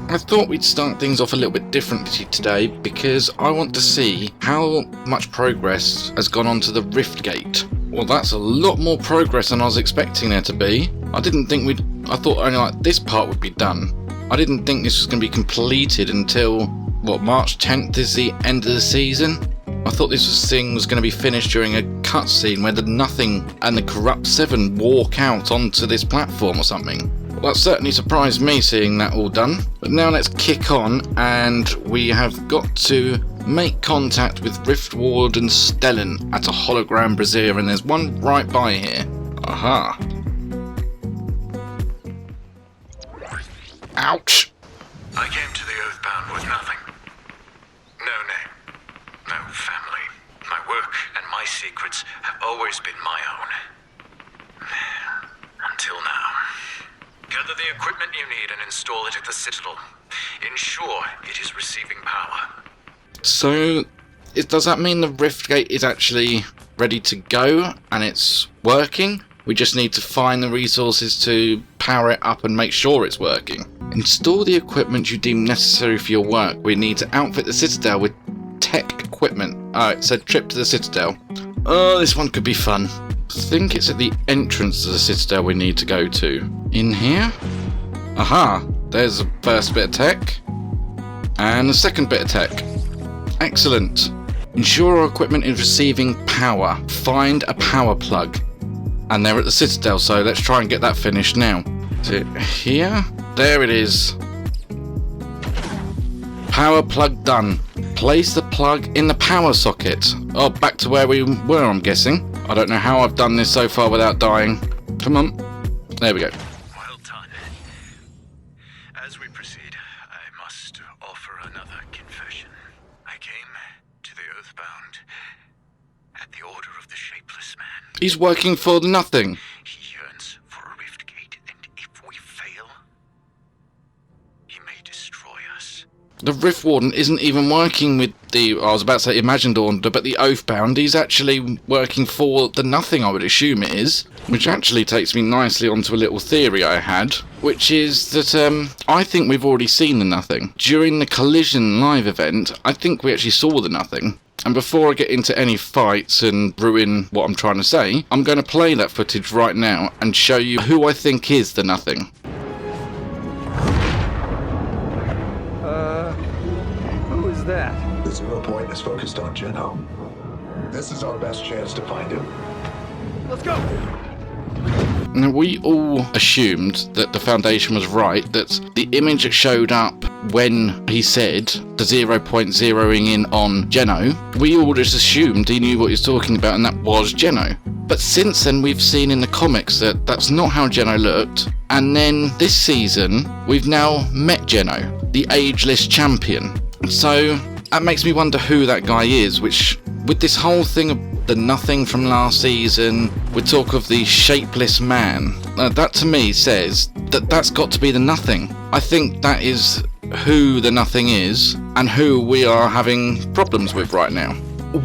I thought we'd start things off a little bit differently today because I want to see how much progress has gone on to the Rift Gate. Well, that's a lot more progress than I was expecting there to be. I thought only like this part would be done. I didn't think this was going to be completed until, March 10th is the end of the season? I thought this thing was going to be finished during a cutscene where the Nothing and the Corrupt Seven walk out onto this platform or something. Well, that certainly surprised me seeing that all done. But now let's kick on, and we have got to make contact with Rift Warden Stellan at a hologram brazier, and there's one right by here. Aha. Ouch. I came to the Oathbound with nothing. No name. No family. My work and my secrets have always been my own. Until now. Gather the equipment you need and install it at the Citadel. Ensure it is receiving power. So, does that mean the Rift Gate is actually ready to go and it's working? We just need to find the resources to power it up and make sure it's working. Install the equipment you deem necessary for your work. We need to outfit the Citadel with tech equipment. Alright, so trip to the Citadel. Oh, this one could be fun. I think it's at the entrance to the Citadel we need to go to. In here? Aha, there's the first bit of tech. And the second bit of tech. Excellent. Ensure our equipment is receiving power. Find a power plug. And they're at the Citadel, so let's try and get that finished now. Is it here? There it is. Power plug done. Place the plug in the power socket. Oh, back to where we were, I'm guessing. I don't know how I've done this so far without dying. Come on. There we go. Well done. As we proceed, I must offer another confession. I came to the Oathbound at the order of the Shapeless Man. He's working for nothing. He yearns for a rift gate, and if we fail, he may destroy us. The Rift Warden isn't even working with I was about to say Imagined Order, but the Oathbound. He's actually working for the Nothing, I would assume it is. Which actually takes me nicely onto a little theory I had, which is that I think we've already seen the Nothing. During the Collision live event, I think we actually saw the Nothing. And before I get into any fights and ruin what I'm trying to say, I'm going to play that footage right now and show you who I think is the Nothing. Who is that? The 0 point is focused on Geno. This is our best chance to find him. Let's go! Now, we all assumed that the Foundation was right, that the image that showed up when he said the 0 point zeroing in on Geno, we all just assumed he knew what he was talking about and that was Geno. But since then we've seen in the comics that that's not how Geno looked, and then this season we've now met Geno, the ageless champion. So that makes me wonder who that guy is, which with this whole thing of the Nothing from last season, with talk of the Shapeless Man, that to me says that that's got to be the Nothing. I think that is who the Nothing is and who we are having problems with right now.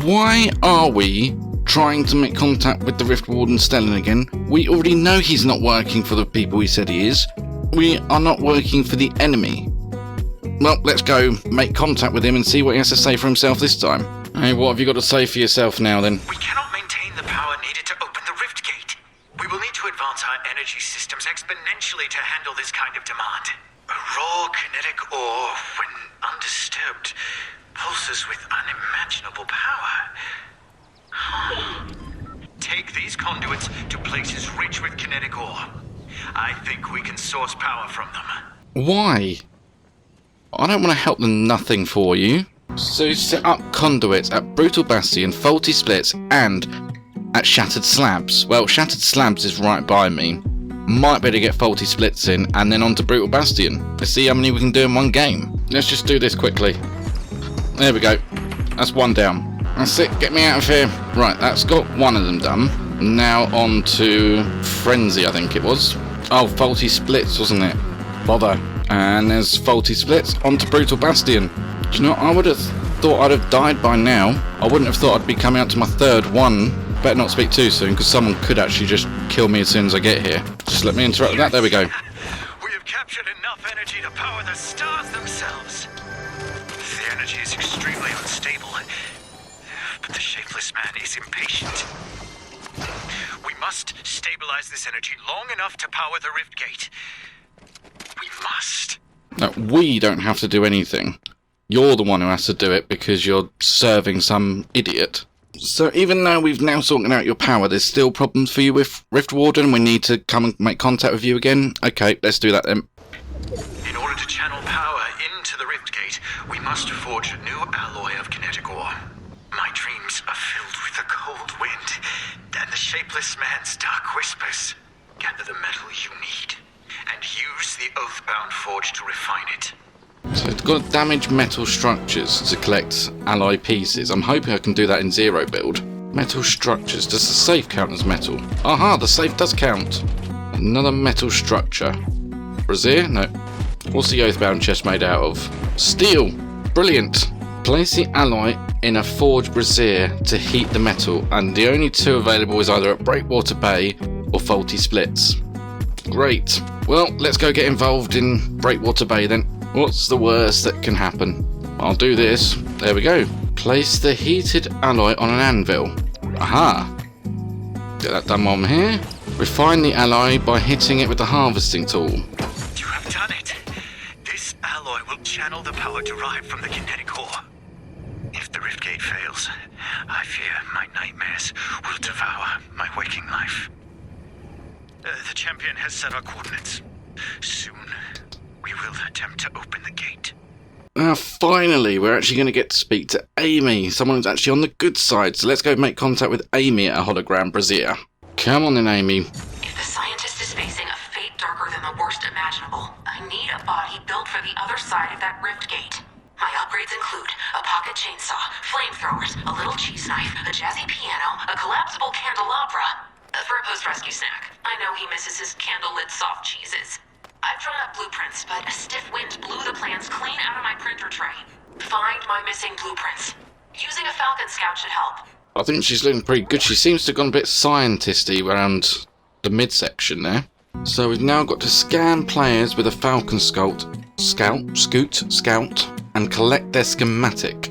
Why are we trying to make contact with the Rift Warden Stellan again? We already know he's not working for the people he said he is. We are not working for the enemy. Well, let's go make contact with him and see what he has to say for himself this time. Hey, what have you got to say for yourself now then? We cannot maintain the power needed to open the rift gate. We will need to advance our energy systems exponentially to handle this kind of demand. A raw kinetic ore, when undisturbed, pulses with unimaginable power. Take these conduits to places rich with kinetic ore. I think we can source power from them. Why? I don't want to help the Nothing for you. So set up conduits at Brutal Bastion, Faulty Splits, and at Shattered Slabs. Well, Shattered Slabs is right by me. Might be able to get Faulty Splits in, and then on to Brutal Bastion. Let's see how many we can do in one game. Let's just do this quickly. There we go. That's one down. That's it, get me out of here. Right, that's got one of them done. Now on to Frenzy, I think it was. Oh, Faulty Splits, wasn't it? Bother. And there's Faulty Splits, on to Brutal Bastion. Do you know, I would have thought I'd have died by now. I wouldn't have thought I'd be coming out to my third one. Better not speak too soon, because someone could actually just kill me as soon as I get here. Just let me interrupt with that, there we go. We have captured enough enough energy to power the stars themselves. The energy is extremely unstable, but the shapeless man is impatient. We must stabilize this energy long enough to power the rift gate. We must. No, we don't have to do anything. You're the one who has to do it because you're serving some idiot. So even though we've now sorted out your power, there's still problems for you with Rift Warden. We need to come and make contact with you again. Okay, let's do that then. In order to channel power into the rift gate, we must forge a new alloy of kinetic ore. My dreams are filled with the cold wind and the shapeless man's dark whispers. Gather the metal you need and use the Oathbound forge to refine it. So it's got to damage metal structures to collect alloy pieces. I'm hoping I can do that in zero build. Metal structures. Does the safe count as metal? Aha, the safe does count. Another metal structure. Brazier? No. What's the Oathbound chest made out of? Steel. Brilliant. Place the alloy in a forged brazier to heat the metal, and the only two available is either at Breakwater Bay or Faulty Splits. Great. Well, let's go get involved in Breakwater Bay then. What's the worst that can happen? I'll do this. There we go. Place the heated alloy on an anvil. Aha. Get that done while I'm here. Refine the alloy by hitting it with the harvesting tool. You have done it. This alloy will channel the power derived from the kinetic ore. If the rift gate fails, I fear my nightmares will devour my waking life. The champion has set our coordinates. Soon, we will attempt to open the gate. Finally, we're actually going to get to speak to Amie, someone who's actually on the good side. So let's go make contact with Amie at a hologram brazier. Come on then, Amie. If the scientist is facing a fate darker than the worst imaginable, I need a body built for the other side of that rift gate. My upgrades include a pocket chainsaw, flamethrowers, a little cheese knife, a jazzy piano, a collapsible candelabra. For a post-rescue snack. I know he misses his candle-lit soft cheeses. I've drawn up blueprints, but a stiff wind blew the plans clean out of my printer tray. Find my missing blueprints. Using a Falcon Scout should help. I think she's looking pretty good. She seems to have gone a bit scientisty around the midsection there. So we've now got to scan players with a Falcon Scout, and collect their schematic.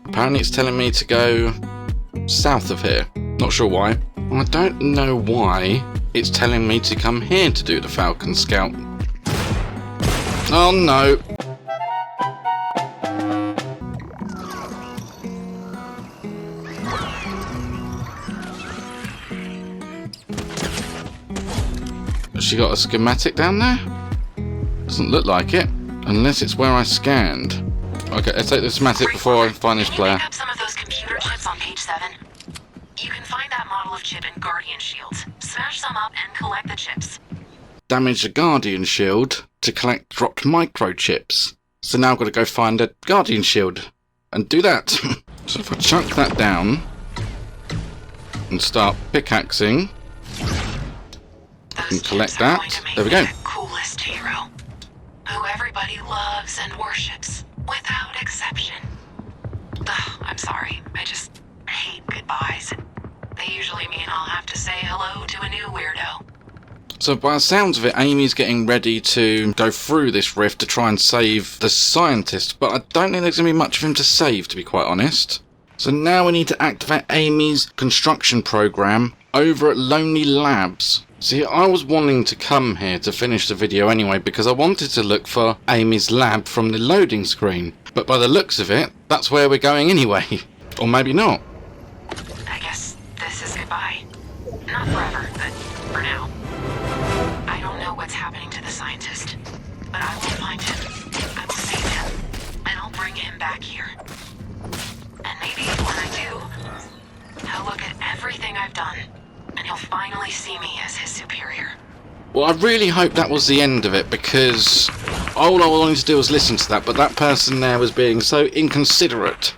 Apparently it's telling me to go south of here. Not sure why. I don't know why it's telling me to come here to do the Falcon Scout. Oh no! Has she got a schematic down there? Doesn't look like it, unless it's where I scanned. Okay, let's take the schematic before I find this player. Can you pick up some of those computer chips on page 7? You can find that model of chip in Guardian Shields. Smash some up and collect the chips. Damage the Guardian Shield to collect dropped microchips. So now I've got to go find a Guardian Shield and do that. So if I chuck that down and start pickaxing and collect that, there we go. The coolest hero, who everybody loves and worships without exception. Ugh, I'm sorry, I just hate goodbyes. They usually mean I'll have to say hello to a new weirdo. So by the sounds of it, Amie's getting ready to go through this rift to try and save the scientist, but I don't think there's going to be much of him to save, to be quite honest. So now we need to activate Amie's construction program over at Lonely Labs. See, I was wanting to come here to finish the video anyway because I wanted to look for Amie's lab from the loading screen. But by the looks of it, that's where we're going anyway. Or maybe not. I guess this is goodbye. Not forever, but for now. I don't know what's happening to the scientist, but I will find him. I will save him, and I'll bring him back here. And maybe when I do, he'll look at everything I've done, and he'll finally see me as his superior. Well, I really hope that was the end of it, because all I wanted to do was listen to that, but that person there was being so inconsiderate.